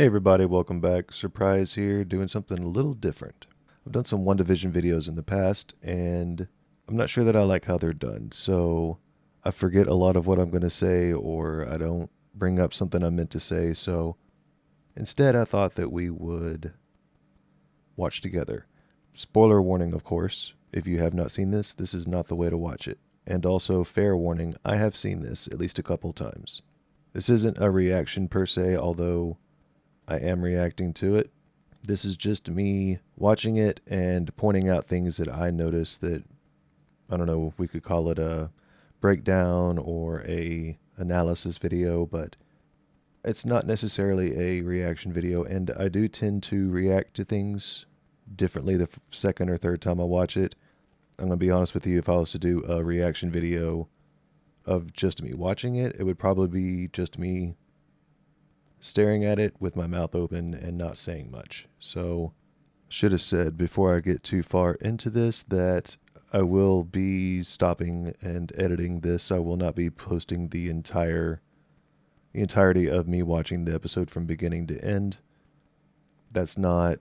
Hey everybody, welcome back. Surprise here, doing something a little different. I've done some WandaVision videos in the past, and I'm not sure that I like how they're done, so I forget a lot of what I'm going to say, or I don't bring up something I meant to say, so instead I thought that we would watch together. Spoiler warning, of course. If you have not seen this, this is not the way to watch it. And also, fair warning, I have seen this at least a couple times. This isn't a reaction per se, although I am reacting to it. This is just me watching it and pointing out things that I noticed that, I don't know, we could call it a breakdown or a analysis video, but it's not necessarily a reaction video, and I do tend to react to things differently the second or third time I watch it. I'm going to be honest with you, if I was to do a reaction video of just me watching it, it would probably be just me staring at it with my mouth open and not saying much. So, should have said before I get too far into this that I will be stopping and editing this. I will not be posting the entirety of me watching the episode from beginning to end. That's not,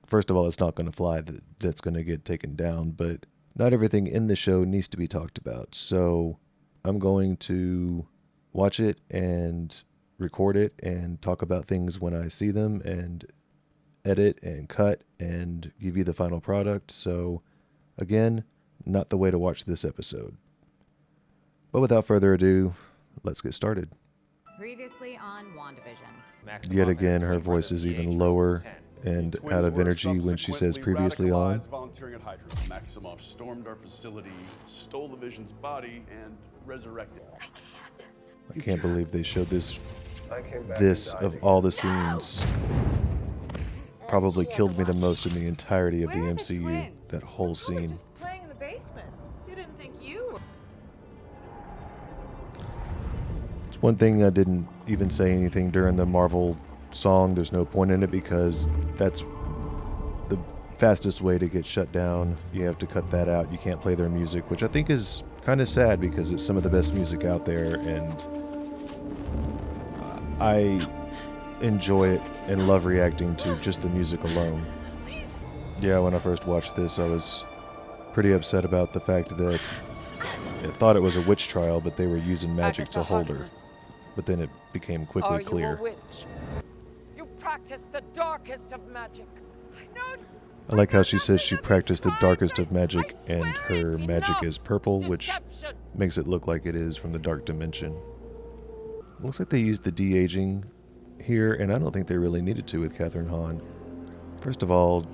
first of all, it's not going to fly. That's going to get taken down, but not everything in the show needs to be talked about. So I'm going to watch it and record it and talk about things when I see them and edit and cut and give you the final product. So again, not the way to watch this episode. But without further ado, let's get started. Previously on WandaVision. Yet again, her voice is even lower and out of energy when she says previously on. Volunteering at Hydra. Maximoff stormed our facility, stole the Vision's body, and resurrected. I can't believe they showed this of all the scenes. Probably killed me the most in the entirety of the MCU. That whole scene. Just playing in the basement. You didn't think you were. It's one thing I didn't even say anything during the Marvel song. There's no point in it because that's the fastest way to get shut down. You have to cut that out. You can't play their music, which I think is kind of sad because it's some of the best music out there, and I enjoy it and love reacting to just the music alone. Yeah, when I first watched this, I was pretty upset about the fact that I thought it was a witch trial, but they were using magic to hold her. But then it became quickly clear. Are you a witch? You practice the darkest of magic. I like how she says she practiced the darkest of magic and her magic is purple, which makes it look like it is from the dark dimension. Looks like they used the de-aging here, and I don't think they really needed to with Catherine Hahn. First of all,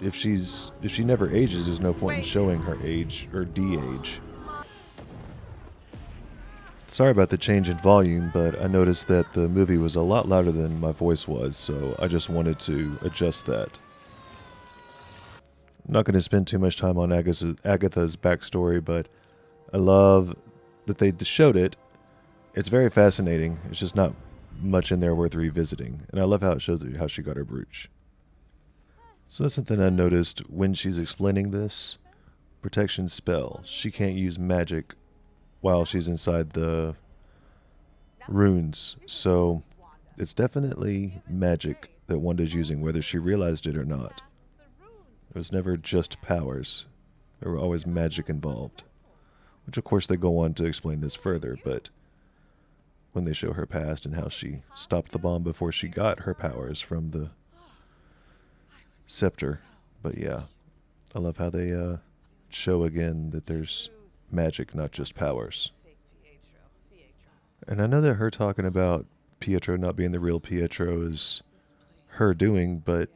if she never ages, there's no point in showing her age or de-age. Sorry about the change in volume, but I noticed that the movie was a lot louder than my voice was, so I just wanted to adjust that. I'm not going to spend too much time on Agatha's backstory, but I love that they showed it. It's very fascinating. It's just not much in there worth revisiting. And I love how it shows how she got her brooch. So that's something I noticed when she's explaining this. Protection spell. She can't use magic while she's inside the runes. So it's definitely magic that Wanda's using, whether she realized it or not. It was never just powers. There were always magic involved. Which of course they go on to explain this further, but when they show her past and how she stopped the bomb before she got her powers from the scepter. But yeah, I love how they show again that there's magic, not just powers. And I know that her talking about Pietro not being the real Pietro is her doing, but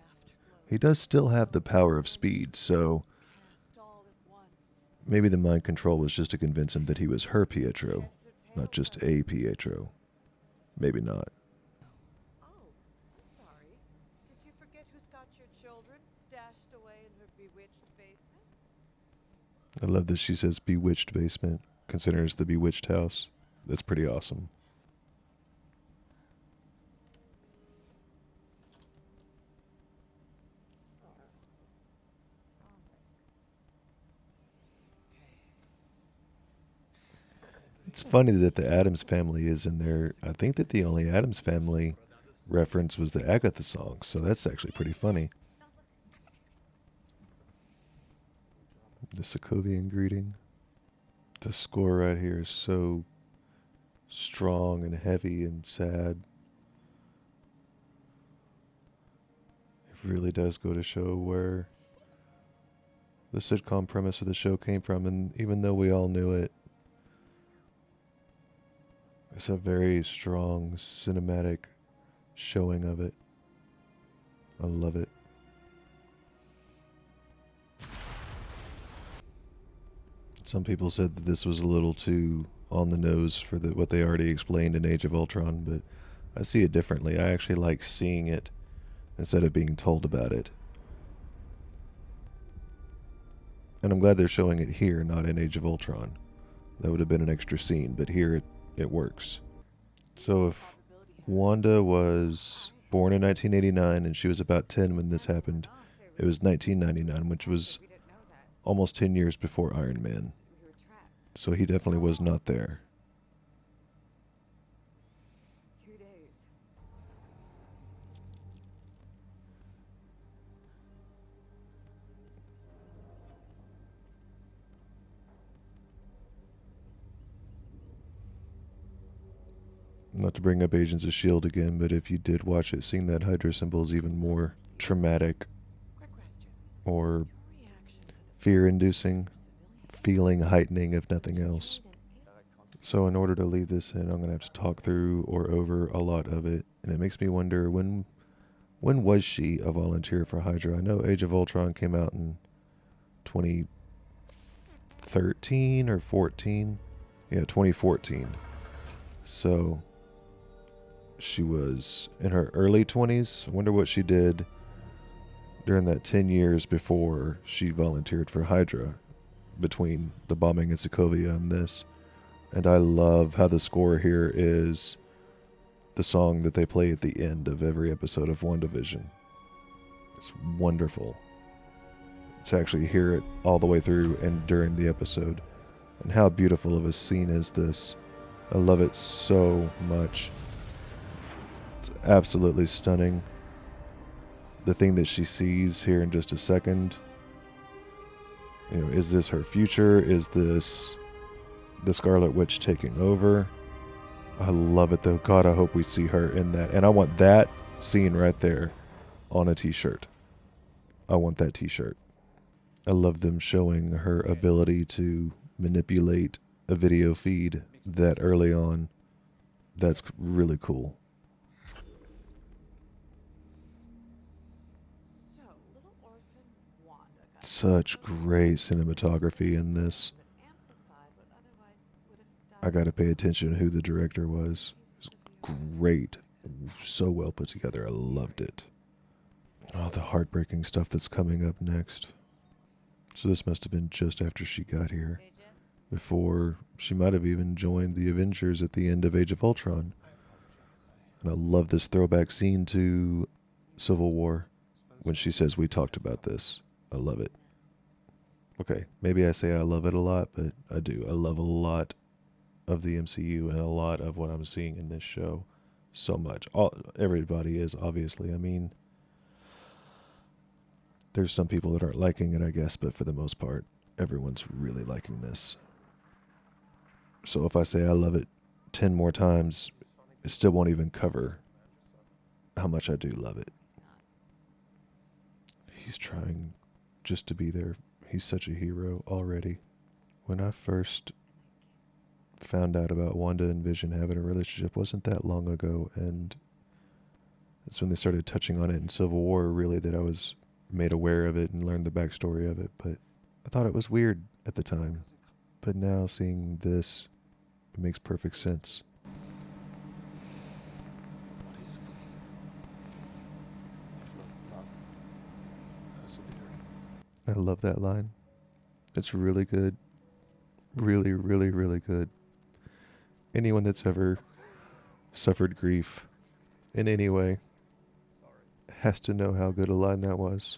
he does still have the power of speed, so maybe the mind control was just to convince him that he was her Pietro, not just a Pietro. Maybe not. Oh, sorry. Did you forget who's got your children stashed away in her bewitched basement? I love that she says bewitched basement, considering it's the bewitched house. That's pretty awesome. It's funny that the Addams family is in there. I think that the only Addams family reference was the Agatha song, so that's actually pretty funny. The Sokovian greeting. The score right here is so strong and heavy and sad. It really does go to show where the sitcom premise of the show came from, and even though we all knew it, it's a very strong cinematic showing of it. I love it. Some people said that this was a little too on the nose for what they already explained in Age of Ultron, but I see it differently. I actually like seeing it instead of being told about it. And I'm glad they're showing it here, not in Age of Ultron. That would have been an extra scene, but here it works. So if Wanda was born in 1989 and she was about 10 when this happened, it was 1999, which was almost 10 years before Iron Man. So he definitely was not there. 2 days. Not to bring up Agents of S.H.I.E.L.D. again, but if you did watch it, seeing that Hydra symbol is even more traumatic or fear-inducing, feeling heightening, if nothing else. So in order to leave this in, I'm going to have to talk through or over a lot of it, and it makes me wonder, when was she a volunteer for Hydra? I know Age of Ultron came out in 2013 or 14. Yeah, 2014. So she was in her early 20s. I wonder what she did during that 10 years before she volunteered for Hydra, between the bombing in Sokovia and this. And I love how the score here is the song that they play at the end of every episode of WandaVision. It's wonderful to actually hear it all the way through and during the episode. And how beautiful of a scene is this. I love it so much. It's absolutely stunning. The thing that she sees here in just a second. You know, is this her future? Is this the Scarlet Witch taking over? I love it though. God, I hope we see her in that. And I want that scene right there on a t-shirt. I want that t-shirt. I love them showing her ability to manipulate a video feed that early on. That's really cool. So, little orphan Wanda got Such great cinematography in this. amplified what otherwise would have I died. gotta pay attention to who the director was. It's great. So well put together. I loved it. Oh, the heartbreaking stuff that's coming up next. So this must have been just after she got here. Before she might have even joined the Avengers at the end of Age of Ultron. And I love this throwback scene to Civil War when she says, "We talked about this." I love it. Okay, maybe I say I love it a lot, but I do. I love a lot of the MCU and a lot of what I'm seeing in this show so much. Everybody is, obviously. I mean, there's some people that aren't liking it, I guess, but for the most part, everyone's really liking this. So if I say I love it 10 more times, it still won't even cover how much I do love it. He's trying just to be there. He's such a hero already. When I first found out about Wanda and Vision having a relationship wasn't that long ago, and it's when they started touching on it in Civil War, really, that I was made aware of it and learned the backstory of it. But I thought it was weird at the time. But now seeing this, it makes perfect sense. What is grief? If not love, persevering. I love that line. It's really good. Really, really, really good. Anyone that's ever suffered grief in any way has to know how good a line that was.